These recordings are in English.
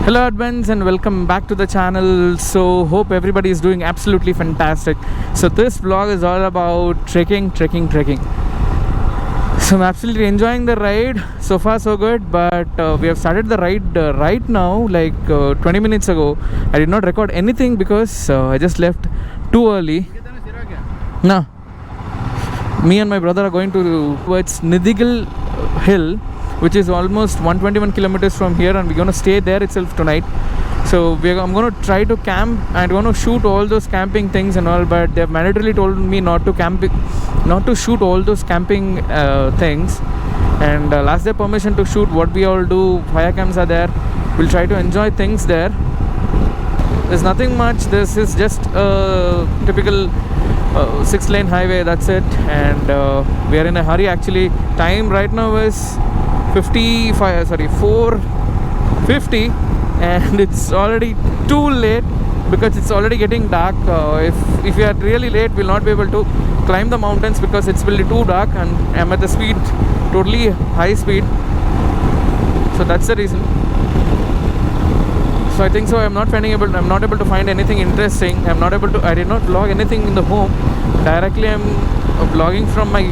Hello admins and welcome back to the channel. So hope everybody is doing absolutely fantastic. So this vlog is all about trekking. So I'm absolutely enjoying the ride. So far so good, but we have started the ride right now, like 20 minutes ago. I did not record anything because I just left too early. No, me and my brother are going towards Nidigal hill, which is almost 121 kilometers from here, and we're going to stay there itself tonight. So I'm going to try to camp and going to shoot all those camping things and all, but they've mandatorily told me not to shoot all those camping things, and last day permission to shoot what we all do. Fire cams are there. We'll try to enjoy things there. There's nothing much. This is just a typical 6-lane highway, that's it. And we are in a hurry actually. Time right now is 4:50, and it's already too late because it's already getting dark. If we are really late, we'll not be able to climb the mountains because it's really too dark, and I'm at the speed, totally high speed. So that's the reason. So I think so I'm not able to find anything interesting. I did not vlog anything in the home. Directly I'm vlogging from my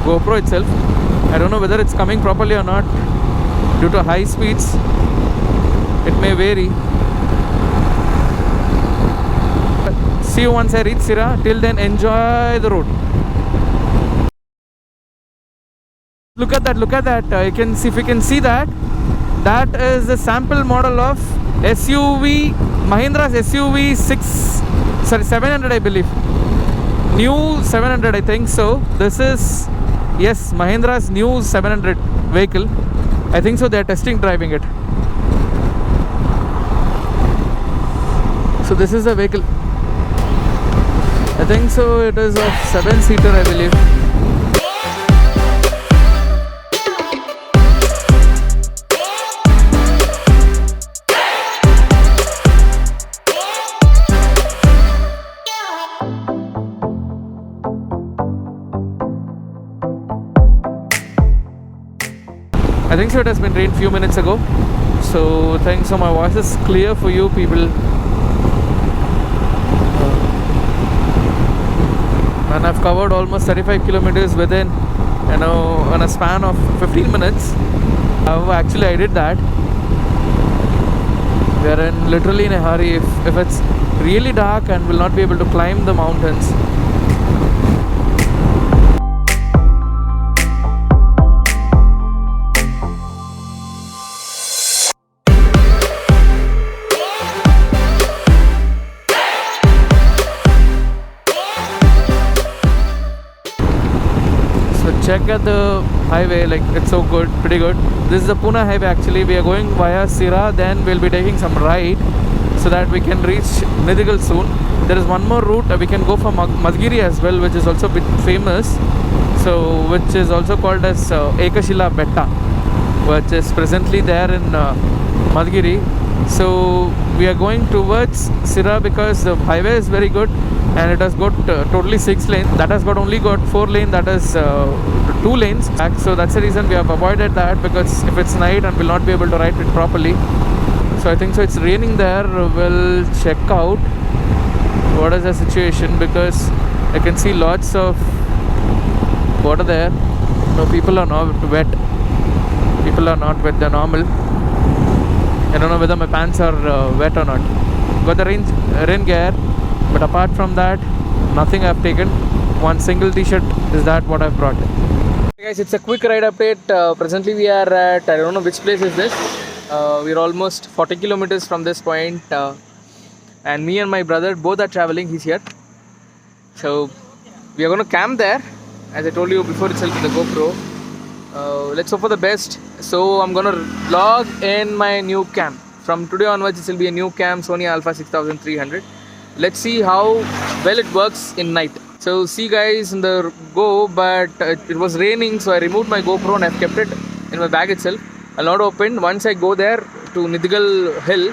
GoPro itself. I don't know whether it's coming properly or not. Due to high speeds, it may vary. See you once I reach Sira. Till then, enjoy the road. Look at that. You can see, if you can see that. That is the sample model of SUV, Mahindra's SUV 700, I believe. New 700, I think so. This is, yes, Mahindra's new 700 vehicle. I think so. They are testing driving it. So this is the vehicle. I think so. It is a 7-seater, I believe. I think so. It has been rained few minutes ago, so thanks. So my voice is clear for you people, and I've covered almost 35 kilometers within, in a span of 15 minutes. Actually, I did that. We are literally in a hurry. If it's really dark and will not be able to climb the mountains. Check at the highway, like it's so good, pretty good. This is the Pune highway actually. We are going via Sira, then we'll be taking some ride so that we can reach Nidigal soon. There is one more route. We can go for Madhgiri as well, which is also a bit famous. So which is also called as Ekashila Betta, which is presently there in Madhgiri. So we are going towards Sira because the highway is very good, and it has got totally 6 lanes. That has only got 4 lanes. That is 2 lanes. So that's the reason we have avoided that, because if it's night and we'll not be able to ride it properly. So I think so. It's raining there. We'll check out what is the situation, because I can see lots of water there. No, people are not wet. They're normal. I don't know whether my pants are wet or not. Got the rain gear, but apart from that, nothing I've taken. One single t-shirt is that what I've brought. Hey guys, it's a quick ride update. Presently we are at, I don't know which place is this. We're almost 40 kilometers from this point, and me and my brother both are traveling. He's here. So we are going to camp there, as I told you before itself in the GoPro. Let's hope for the best. So I'm going to vlog in my new cam. From today onwards, it will be a new cam, Sony Alpha 6300. Let's see how well it works in night. So see guys in the go, but it was raining, so I removed my GoPro and I've kept it in my bag itself. I'll not open. Once I go there to Nidigal hill,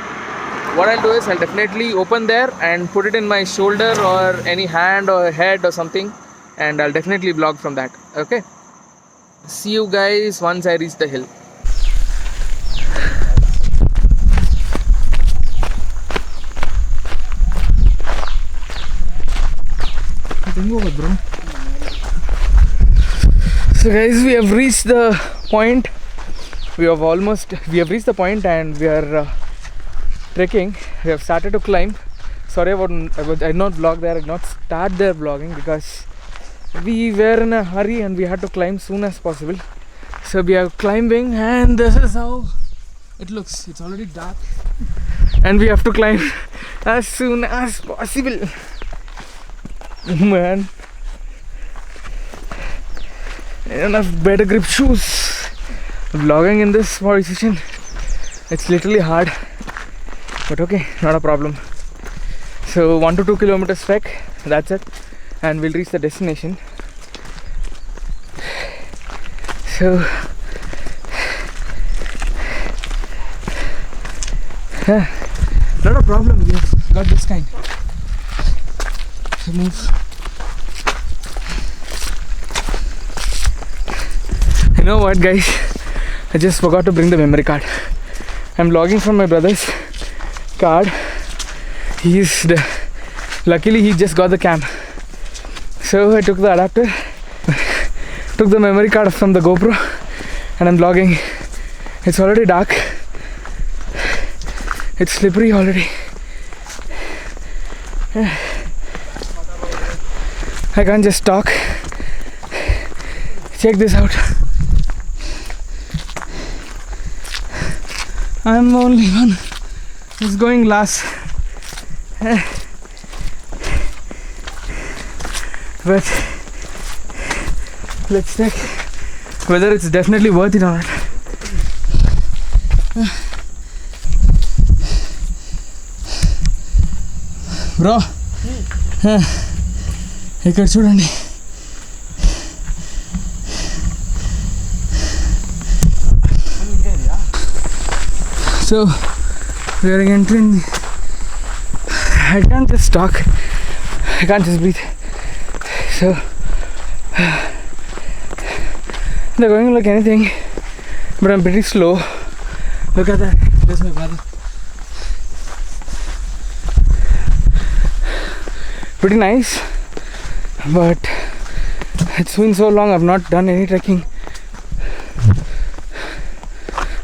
what I'll do is I'll definitely open there and put it in my shoulder or any hand or head or something, and I'll definitely vlog from that. Okay, see you guys once I reach the hill. bro. So guys, we have reached the point. We have reached the point and we are trekking. We have started to climb. Sorry about I did not vlog there. I did not start there vlogging because we were in a hurry and we had to climb soon as possible. So we are climbing and this is how it looks. It's already dark and we have to climb as soon as possible. Man, enough better grip shoes. Vlogging in this position, it's literally hard, but okay, not a problem. So 1 to 2 kilometers trek, that's it, and we'll reach the destination. So not a problem, we've got this kind. So move. You know what guys, I just forgot to bring the memory card. I'm vlogging from my brother's card. Luckily he just got the cam, so I took the adapter, took the memory card from the Gopro, and I'm vlogging. It's already dark, it's slippery already. I can't just talk. Check this out. I'm the only one who's going last. But let's check whether it's definitely worth it or not. Bro, ఇక్కడ చూడండి. So we are entering. I can't just talk. I can't just breathe. So they're going like anything, but I'm pretty slow. Look at that. There's my brother. Pretty nice, but it's been so long I've not done any trekking,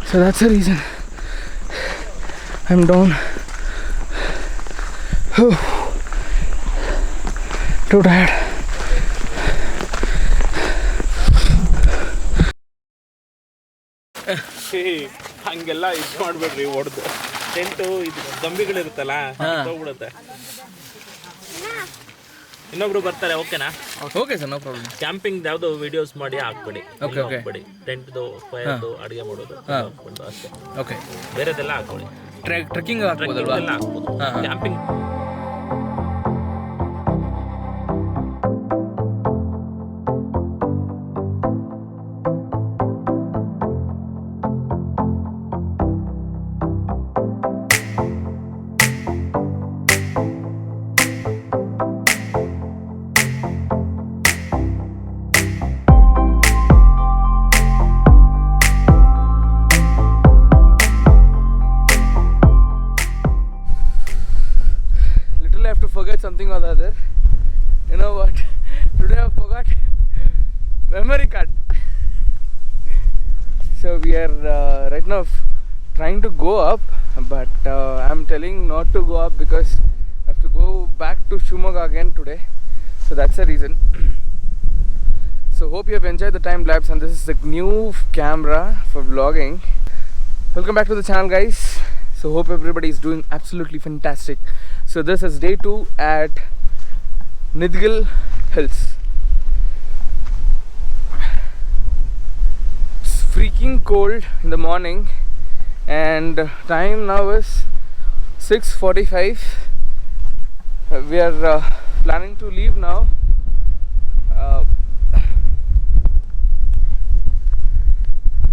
so that's the reason I'm down. Too tired. ಹಂಗೆಲ್ಲ ಇದು ಮಾಡ್ಬೇಡ್ರಿ, ಹೊಡೆದು tent ಇದು ದಂಬಿಗಳಿರುತ್ತಲ್ಲ ಹೋಗ್ಬಿಡುತ್ತೆ. ಇನ್ನೊಬ್ರು ಬರ್ತಾರೆ, ಓಕೆನಾ? Okay sir, no problem. Camping ಯಾವ್ದು videos ಮಾಡಿ ಹಾಕ್ಬೇಡಿ. Okay okay. ಹಾಕ್ಬೇಡಿ, ಟೆಂಟ್ದು, ಫೈರ್ದು, ಅಡುಗೆ ಮಾಡೋದು ಹಾಕ್ಕೊಂಡು ಅಷ್ಟೇ. ಓಕೆ, ಬೇರೆದೆಲ್ಲ ಹಾಕೊಳ್ಳಿ. ಟ್ರೆಕ್ಕಿಂಗ್ ಹಾಕ್ಬೋದಲ್ವಾ? ಎಲ್ಲ ಹಾಕ್ಬೋದು. Camping forget something or the other. You know what? Today I forgot memory card. So we are right now trying to go up, but I'm telling not to go up because I have to go back to Shumaga again today. So that's the reason. So hope you have enjoyed the time lapse, and this is the new camera for vlogging. Welcome back to the channel guys. So hope everybody is doing absolutely fantastic. So this is day 2 at Nidigal Hills. It's freaking cold in the morning and time now is 6:45. We are planning to leave now.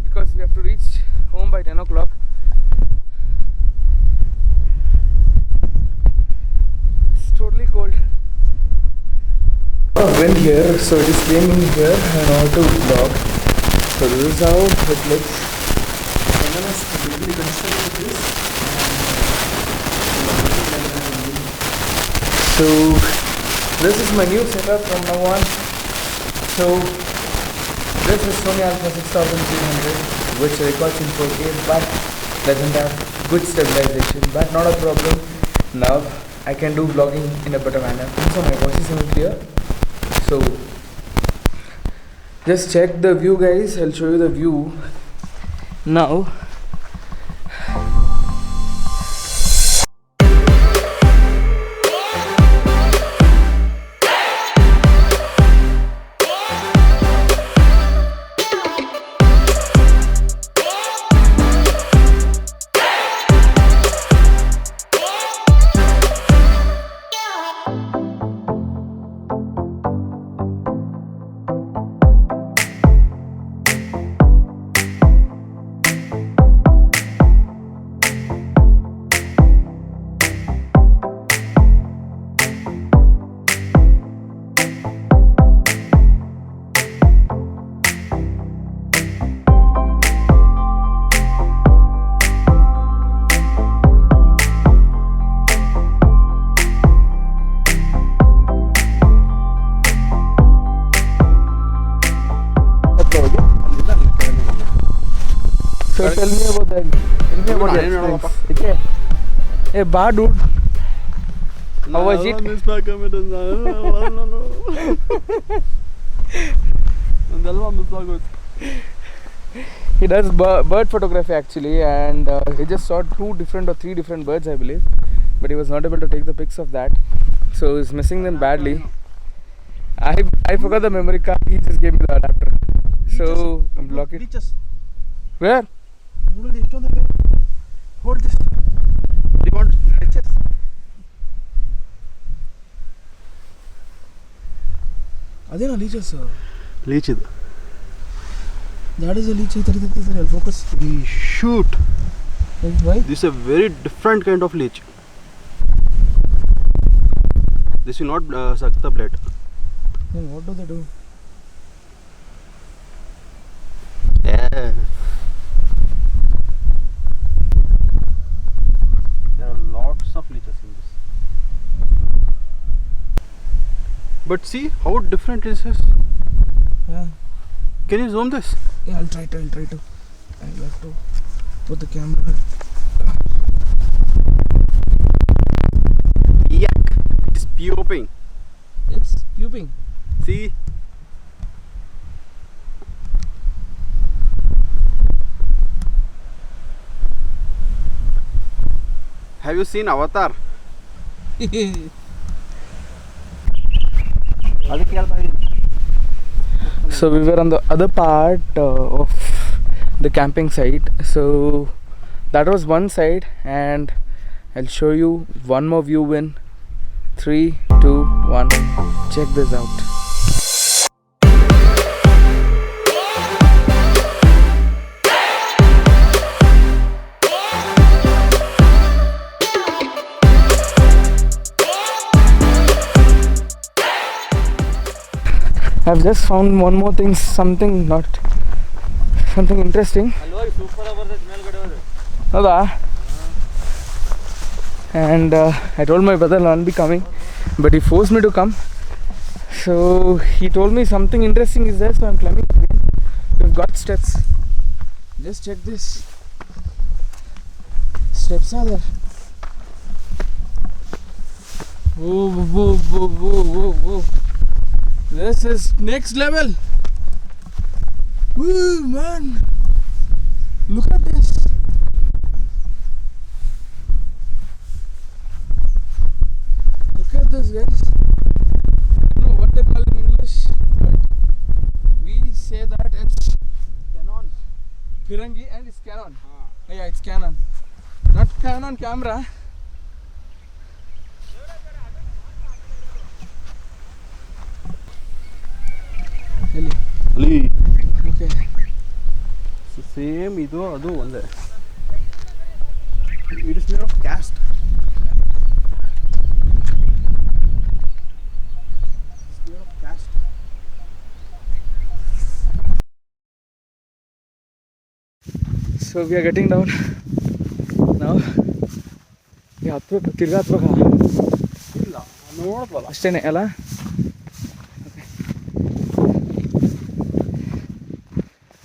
Because we have to reach home by 10 o'clock. Totally cold. I went here, so it is came in here and all to vlog. So this is how it looks. Someone has completely constructed this. So This is my new setup from now on. So this is Sony Alpha 6300, which records in 4K but doesn't have good stabilization, but not a problem. Now I can do vlogging in a better manner. So my voice is even clear. So just check the view, guys. I'll show you the view now. So tell me about that. Tell me about the experience. Okay. Hey, bad dude. How was it? He does bird photography actually, and he just saw 2 different or 3 different birds, I believe, but he was not able to take the pics of that, so he's missing them badly. I forgot the memory card. He just gave me the adapter, so I'm blocking. Where? Hold this. Do you want leeches? Adena leeches, sir. Leech ಇದು. That is a leech. I'll focus. Shoot. Why? This is a very different kind of leech. This will not suck the blood. Then what do they do? Yeah. There are lots of leeches in this. But see how different this is. Yeah. Can you zoom this? Yeah, I'll try to. I'll have to put the camera. Yuck! It's puping. It's puping. See? Have you seen Avatar? So we were on the other part of the camping site. So that was one side, and I'll show you one more view in 3, 2, 1. Check this out. I've just found one more thing, something interesting. Howda? And I told my brother I'll be coming, but he forced me to come. So he told me something interesting is there, so I'm climbing again. We've got steps. Just check this. Steps are there. Whoa. This is next level. Woo, man. Look at this. Look at this, guys. I don't know what they call in English, but we say that it's Canon. Pirangi and it's Canon. Yeah, it's Canon. Not Canon camera. Ali. Okay. Same ಇದು ಅದು ಒಂದೇ. It is made of cast. So we are getting down now. ಹತ್ಬೇಕು ತಿರ್ಗಾ ಹತ್ಬೇಕಾ ಇಲ್ಲ ನೋಡ್ಬೋಲ್ಲ ಅಷ್ಟೇನೆ ಅಲ್ಲ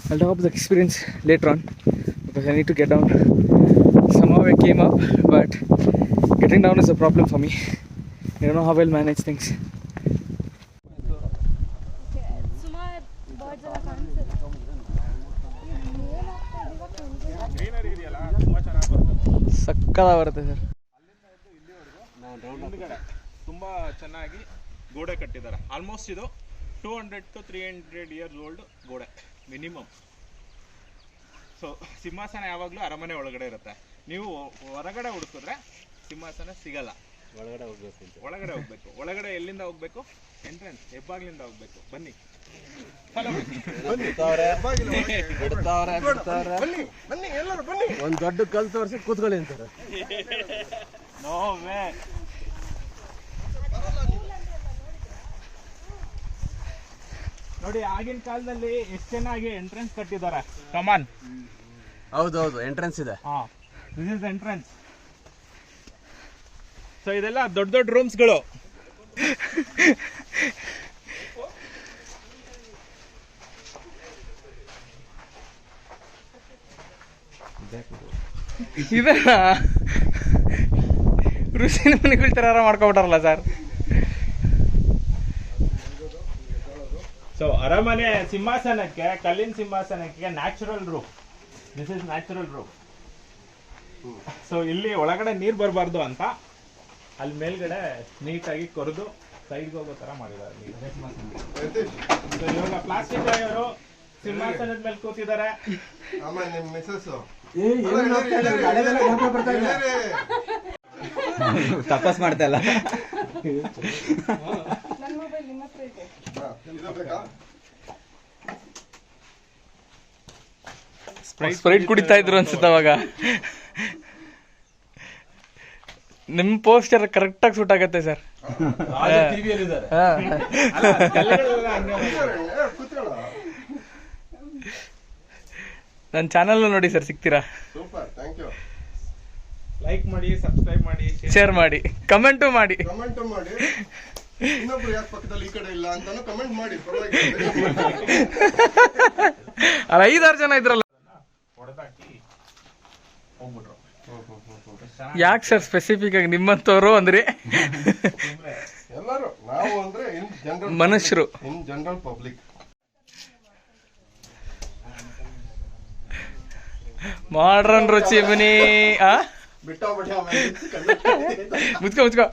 I'll talk about the experience later on because I need to get down. Somehow I came up, but getting down is a problem for me. I don't know how I'll manage things. ಸಕ್ಕದ ಬರುತ್ತೆ sir. ತುಂಬಾ ಚೆನ್ನಾಗಿ ಗೋಡೆ ಕಟ್ಟಿದ್ದಾರೆ. Almost ಇದು 200 to 300 years old ಗೋಡೆ minimum. So ಸಿಂಹಾಸನ ಯಾವಾಗಲೂ ಅರಮನೆ ಒಳಗಡೆ ಇರುತ್ತೆ. ನೀವು ಹೊರಗಡೆ ಹುಡುಕಿದ್ರೆ ಸಿಂಹಾಸನ ಸಿಗಲ್ಲ. ಒಳಗಡೆ ಹೋಗ್ಬೇಕು. ಒಳಗಡೆ ಎಲ್ಲಿಂದ ಹೋಗ್ಬೇಕು? ಎಂಟ್ರೆನ್ಸ್ ಹೆಬ್ಬಾಗ್ಲಿಂದ ಹೋಗ್ಬೇಕು. ಬನ್ನಿ ಒಂದು ದೊಡ್ಡ ಕಲ್ ತೋರಿಸಿ ಕೂತ್ಕೊಳ್ಳಿ ಅಂತಾರೆ. ನೋಡಿ ಆಗಿನ ಕಾಲದಲ್ಲಿ ಎಷ್ಟು ಚೆನ್ನಾಗಿ ಎಂಟ್ರೆನ್ಸ್ ಕಟ್ಟಿದ್ದಾರೆ. ಕಮಾನ್. ಹೌದೌದು, ಎಂಟ್ರೆನ್ಸ್ ಇದೆ. This is entrance. ಸೊ ಇದೆಲ್ಲ ದೊಡ್ಡ ದೊಡ್ಡ ರೂಮ್ಸ್ಗಳು. ಇದನ್ನ ಋಷಿನ ಮನೆಗಳ ಥರ ಮಾಡ್ಕೊಬಿಟ್ಟಾರಲ್ಲ ಸರ್. ಸೊ ಅರಮನೆ ಸಿಂಹಾಸನಕ್ಕೆ, ಕಲ್ಲಿನ ಸಿಂಹಾಸನಕ್ಕೆ natural roof. This is natural roof. So ಇಲ್ಲಿ ಒಳಗಡೆ ನೀರು ಬರಬಾರ್ದು ಅಂತ ಅಲ್ಲಿ ಮೇಲ್ಗಡೆ ನೀಟಾಗಿ ಕೊರೆದು ಸೈಡ್ಗೆ ಹೋಗೋ ಥರ ಮಾಡಿದ್ದಾರೆ. ಸೊ ಇವಾಗ ಪ್ಲಾಸ್ಟಿಕ್ ಅವರು ಸಿಂಹಾಸನದ ಮೇಲೆ ಕೂತಿದ್ದಾರೆ. ತಪಾಸ್ ಮಾಡ್ತಾ ಇಲ್ಲ. ಸ್ಪ್ರೈಟ್ ಕುಡಿತಾ ಇದ್ರು ಅನ್ಸುತ್ತೆ ಅವಾಗ. ನಿಮ್ ಪೋಸ್ಟರ್ ಕರೆಕ್ಟಾಗಿ ಸೂಟ್ ಆಗತ್ತೆ ಸರ್. ನನ್ನ ಚಾನಲ್ ನೋಡಿ ಸರ್, ಸಿಗ್ತೀರಾ? ಲೈಕ್ ಮಾಡಿ, ಸಬ್ಸ್ಕ್ರೈಬ್ ಮಾಡಿ, ಶೇರ್ ಮಾಡಿ, ಕಮೆಂಟು ಮಾಡಿ. ಇನ್ನೊಬ್ರು ಯಾಕೆ ಪಕ್ಕದಲ್ಲಿ ಈ ಕಡೆ ಇಲ್ಲ ಅಂತಾನು ಕಮೆಂಟ್ ಮಾಡಿ. ಅಲ್ಲ 5-6 ಜನ ಇದ್ರಲ್ಲ. ಯಾಕೆ ಸರ್ ಸ್ಪೆಸಿಫಿಕ್ ಆಗಿ ನಿಮ್ಮಂತವ್ರು ಅಂದ್ರೆ? ಎಲ್ಲರೂ ನಾವು ಅಂದ್ರೆ ಇನ್ ಜನರಲ್ ಮನುಷ್ಯರು, ಇನ್ ಜನರಲ್ ಪಬ್ಲಿಕ್. ಮಾಡ್ರನ್ ರುಚಿ ಬನ್ನಿ. ಬಿಟ್ಟ ಮುಚ್ಕೋ ಮುಚ್ಕೋ.